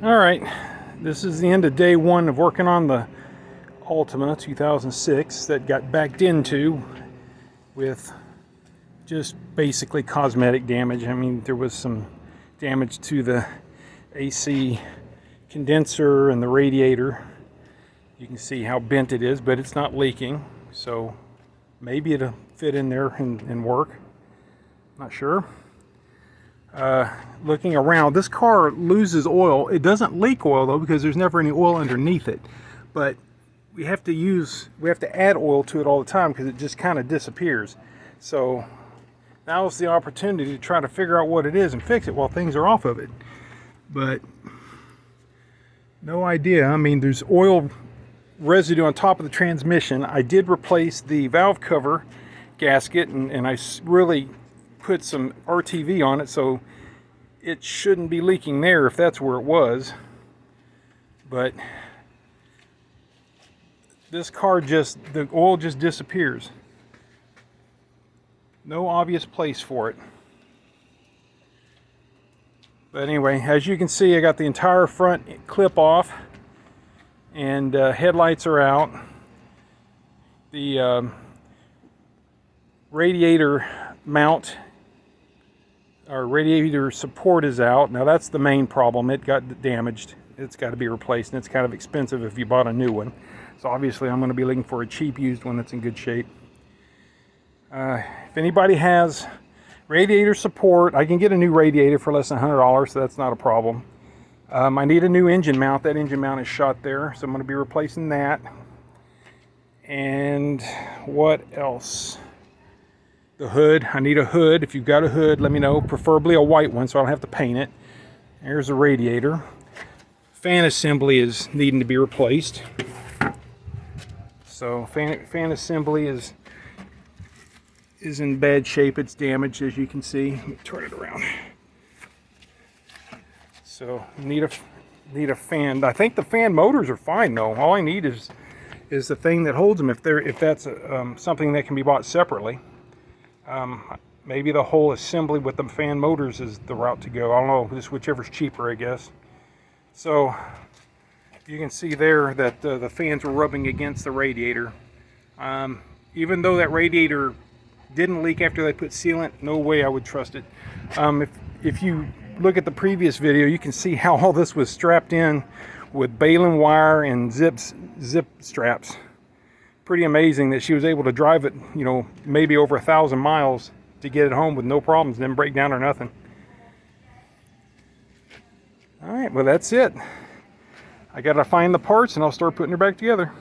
Alright, this is the end of day one of working on the Altima 2006 that got backed into with just basically cosmetic damage. I mean, there was some damage to the AC condenser and the radiator. You can see how bent it is, but it's not leaking, so maybe it'll fit in there and work. Not sure. Looking around, this car loses oil. It doesn't leak oil though, because there's never any oil underneath it, but we have to add oil to it all the time because it just kind of disappears. So now's the opportunity to try to figure out what it is and fix it while things are off of it. But no idea. I mean, there's oil residue on top of the transmission. I did replace the valve cover gasket, and I really put some RTV on it, so it shouldn't be leaking there if that's where it was. But this car the oil just disappears. No obvious place for it. But anyway, as you can see, I got the entire front clip off, and headlights are out. The radiator mount, our radiator support, is out. Now that's the main problem. It got damaged. It's got to be replaced, and it's kind of expensive if you bought a new one. So obviously I'm going to be looking for a cheap used one that's in good shape. If anybody has radiator support, I can get a new radiator for less than $100, so that's not a problem. I need a new engine mount. That engine mount is shot there, so I'm going to be replacing that. And what else? The hood. I need a hood. If you've got a hood, let me know. Preferably a white one so I don't have to paint it. There's the radiator. Fan assembly is needing to be replaced. So fan assembly is in bad shape. It's damaged, as you can see. Let me turn it around. So need a fan. I think the fan motors are fine though. All I need is the thing that holds them. If that's something that can be bought separately. Maybe the whole assembly with the fan motors is the route to go. I don't know, just whichever's cheaper, I guess. So you can see there that the fans were rubbing against the radiator. Even though that radiator didn't leak after they put sealant, no way I would trust it. If you look at the previous video, you can see how all this was strapped in with baling wire and zip straps. Pretty amazing that she was able to drive it, you know, maybe over 1,000 miles to get it home with no problems, didn't break down or nothing. All right, well, that's it. I gotta find the parts and I'll start putting her back together.